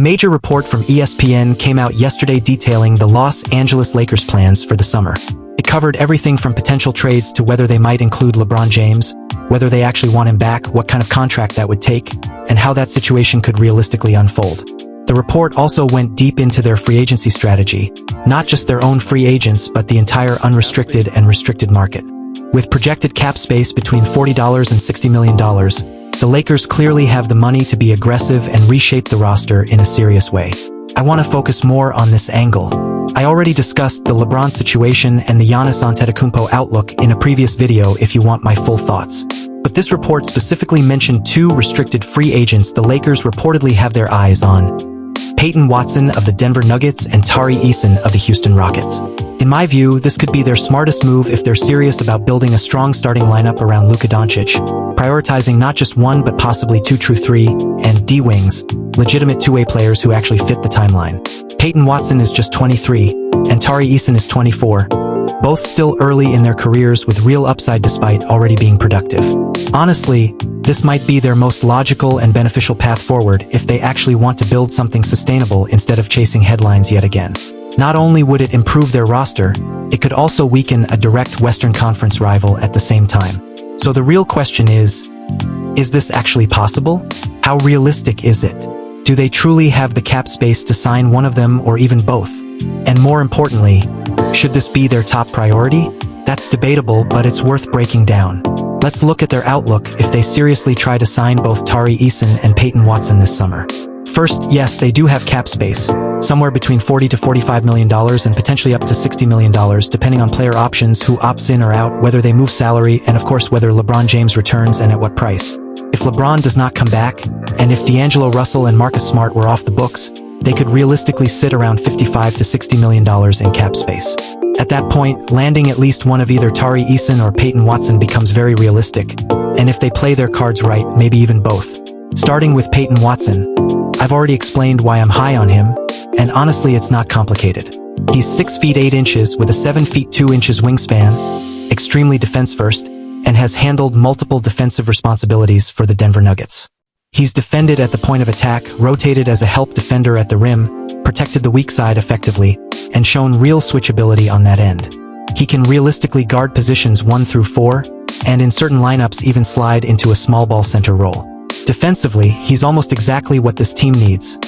major report from ESPN came out yesterday detailing the Los Angeles Lakers' plans for the summer. It covered everything from potential trades to whether they might include LeBron James, whether they actually want him back, what kind of contract that would take, and how that situation could realistically unfold. The report also went deep into their free agency strategy, not just their own free agents but the entire unrestricted and restricted market. With projected cap space between $40 and $60 million, the Lakers clearly have the money to be aggressive and reshape the roster in a serious way. I want to focus more on this angle. I already discussed the LeBron situation and the Giannis Antetokounmpo outlook in a previous video if you want my full thoughts. But this report specifically mentioned two restricted free agents the Lakers reportedly have their eyes on: Peyton Watson of the Denver Nuggets and Tari Eason of the Houston Rockets. In my view, this could be their smartest move if they're serious about building a strong starting lineup around Luka Doncic, prioritizing not just one but possibly two true three and D-wings, legitimate two-way players who actually fit the timeline. Peyton Watson is just 23, and Tari Eason is 24, both still early in their careers with real upside despite already being productive. Honestly, this might be their most logical and beneficial path forward if they actually want to build something sustainable instead of chasing headlines yet again. Not only would it improve their roster, it could also weaken a direct Western Conference rival at the same time. So the real question is this actually possible? How realistic is it? Do they truly have the cap space to sign one of them or even both? And more importantly, should this be their top priority? That's debatable, but it's worth breaking down. Let's look at their outlook if they seriously try to sign both Tari Eason and Peyton Watson this summer. First, yes, they do have cap space, somewhere between $40 to $45 million and potentially up to $60 million, depending on player options, who opts in or out, whether they move salary, and of course whether LeBron James returns and at what price. If LeBron does not come back, and if D'Angelo Russell and Marcus Smart were off the books, they could realistically sit around $55 to $60 million in cap space. At that point, landing at least one of either Tari Eason or Peyton Watson becomes very realistic, and if they play their cards right, maybe even both. Starting with Peyton Watson, I've already explained why I'm high on him, and honestly it's not complicated. He's 6 feet 8 inches with a 7 feet 2 inches wingspan, extremely defense-first, and has handled multiple defensive responsibilities for the Denver Nuggets. He's defended at the point of attack, rotated as a help defender at the rim, protected the weak side effectively, and shown real switchability on that end. He can realistically guard positions 1 through 4, and in certain lineups even slide into a small ball center role. Defensively, he's almost exactly what this team needs: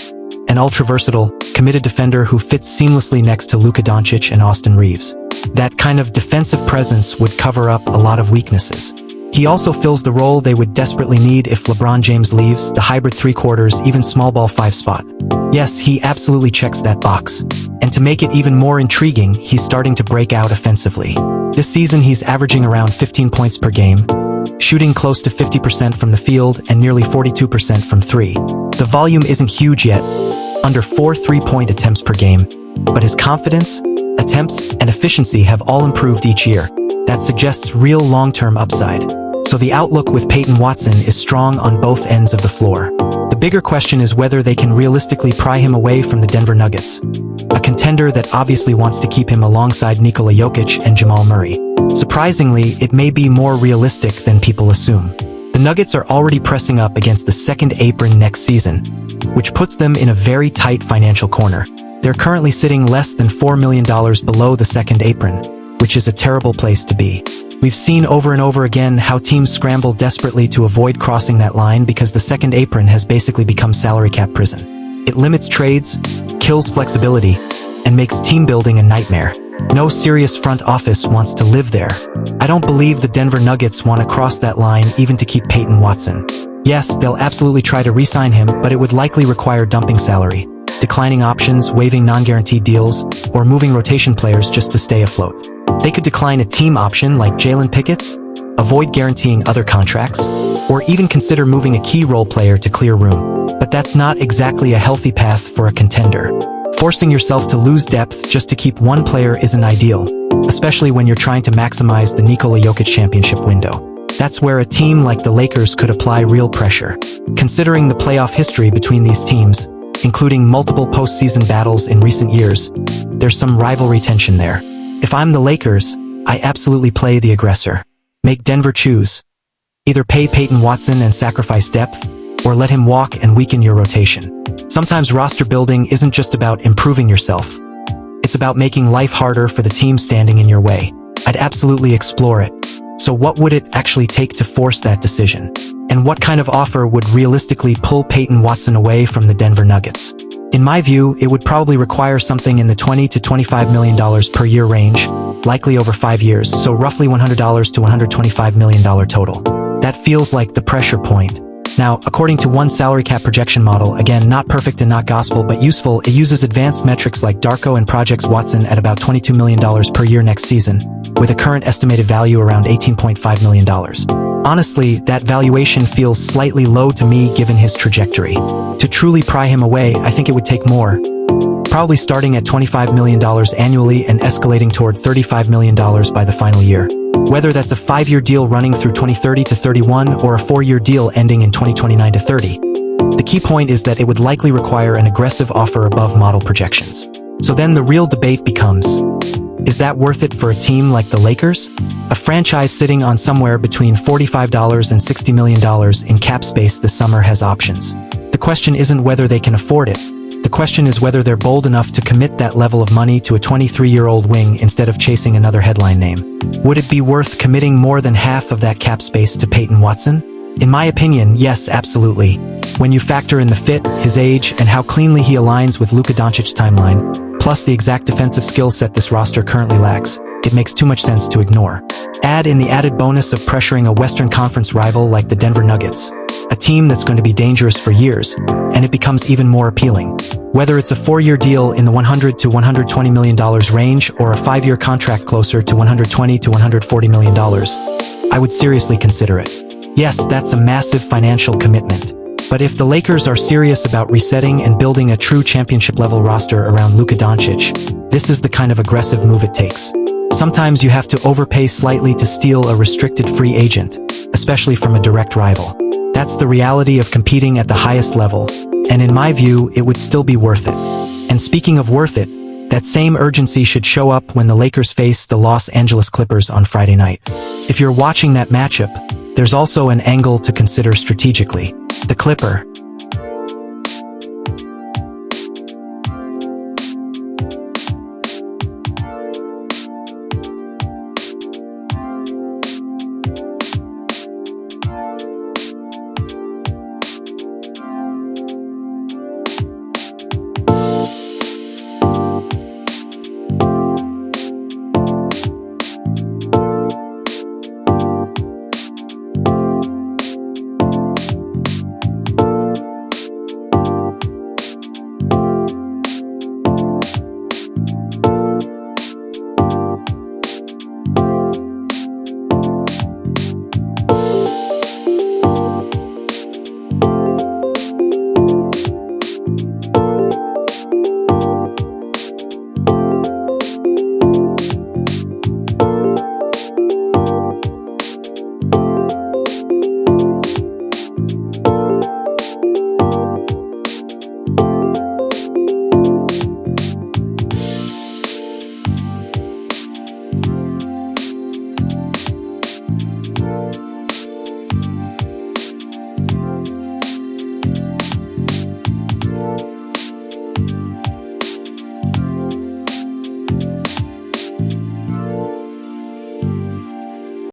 an ultra-versatile, committed defender who fits seamlessly next to Luka Doncic and Austin Reeves. That kind of defensive presence would cover up a lot of weaknesses. He also fills the role they would desperately need if LeBron James leaves, the hybrid 3/4, even small ball 5 spot. Yes, he absolutely checks that box. And to make it even more intriguing, he's starting to break out offensively. This season he's averaging around 15 points per game, shooting close to 50% from the field and nearly 42% from 3. The volume isn't huge yet, under 4 3-point attempts per game, but his confidence, attempts, and efficiency have all improved each year. That suggests real long-term upside. So the outlook with Peyton Watson is strong on both ends of the floor. The bigger question is whether they can realistically pry him away from the Denver Nuggets, a contender that obviously wants to keep him alongside Nikola Jokic and Jamal Murray. Surprisingly, it may be more realistic than people assume. The Nuggets are already pressing up against the second apron next season, which puts them in a very tight financial corner. They're currently sitting less than $4 million below the second apron, which is a terrible place to be. We've seen over and over again how teams scramble desperately to avoid crossing that line because the second apron has basically become salary cap prison. It limits trades, kills flexibility, and makes team building a nightmare. No serious front office wants to live there. I don't believe the Denver Nuggets want to cross that line even to keep Peyton Watson. Yes, they'll absolutely try to re-sign him, but it would likely require dumping salary, declining options, waiving non-guaranteed deals, or moving rotation players just to stay afloat. They could decline a team option like Jalen Pickett's, avoid guaranteeing other contracts, or even consider moving a key role player to clear room. But that's not exactly a healthy path for a contender. Forcing yourself to lose depth just to keep one player isn't ideal, especially when you're trying to maximize the Nikola Jokic championship window. That's where a team like the Lakers could apply real pressure. Considering the playoff history between these teams, including multiple postseason battles in recent years, there's some rivalry tension there. If I'm the Lakers, I absolutely play the aggressor. Make Denver choose. Either pay Peyton Watson and sacrifice depth, or let him walk and weaken your rotation. Sometimes roster building isn't just about improving yourself. It's about making life harder for the team standing in your way. I'd absolutely explore it. So what would it actually take to force that decision? And what kind of offer would realistically pull Peyton Watson away from the Denver Nuggets? In my view, it would probably require something in the $20 to $25 million per year range, likely over 5 years, so roughly $100 to $125 million total. That feels like the pressure point. Now, according to one salary cap projection model, again, not perfect and not gospel, but useful, it uses advanced metrics like Darko and projects Watson at about $22 million per year next season, with a current estimated value around $18.5 million. Honestly, that valuation feels slightly low to me given his trajectory. To truly pry him away, I think it would take more. Probably starting at $25 million annually and escalating toward $35 million by the final year. Whether that's a 5-year deal running through 2030 to 31 or a 4-year deal ending in 2029 to 30. The key point is that it would likely require an aggressive offer above model projections. So then the real debate becomes, is that worth it for a team like the Lakers? A franchise sitting on somewhere between $45 and $60 million in cap space this summer has options. The question isn't whether they can afford it. The question is whether they're bold enough to commit that level of money to a 23-year-old wing instead of chasing another headline name. Would it be worth committing more than half of that cap space to Peyton Watson? In my opinion, yes, absolutely. When you factor in the fit, his age, and how cleanly he aligns with Luka Doncic's timeline, plus the exact defensive skill set this roster currently lacks, it makes too much sense to ignore. Add in the added bonus of pressuring a Western Conference rival like the Denver Nuggets, a team that's going to be dangerous for years, and it becomes even more appealing. Whether it's a 4-year deal in the $100 to $120 million range or a 5-year contract closer to $120 to $140 million, I would seriously consider it. Yes, that's a massive financial commitment. But if the Lakers are serious about resetting and building a true championship-level roster around Luka Doncic, this is the kind of aggressive move it takes. Sometimes you have to overpay slightly to steal a restricted free agent, especially from a direct rival. That's the reality of competing at the highest level, and in my view, it would still be worth it. And speaking of worth it, that same urgency should show up when the Lakers face the Los Angeles Clippers on Friday night. If you're watching that matchup, there's also an angle to consider strategically. The Clipper,